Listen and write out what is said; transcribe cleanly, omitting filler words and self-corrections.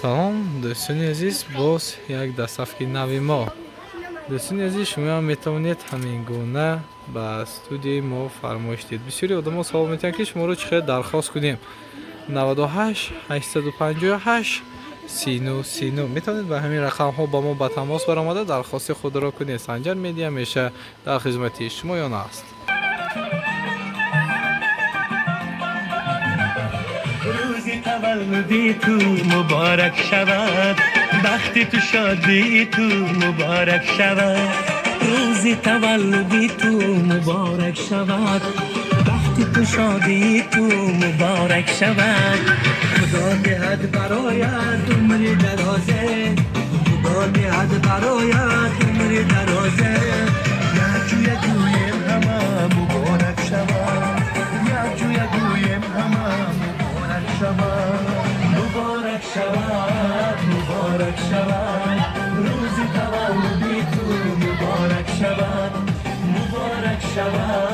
салом дӯстони азиз, боз як дастсафҳи нави мо. дӯстони азиз, шумо метавонед ҳамин гуна ба студияи мо фармоиш диҳед. бисёри одамон савол метавонанд ки шуморо чӣ хеле дархост кунем. 98 858 39 метавонед ба ҳамин рақамҳо ба мо ба тамос баромада дархости худро кунед. Санҷар медия меша дар хизмати шумоён аст. روزی تولدی تو مبارک شود، بختی تو شادی تو مبارک شود. روزی تولدی تو مبارک شود، بختی تو شادی تو مبارک شود. خدا دهد برایت عمری درازه، خدا دهد برایت عمری درازه. یک جویم همه مبارک شود، یک جویم همه مبارک شود، مبارک شود. روزی تولدی تو مبارک شود، مبارک شود.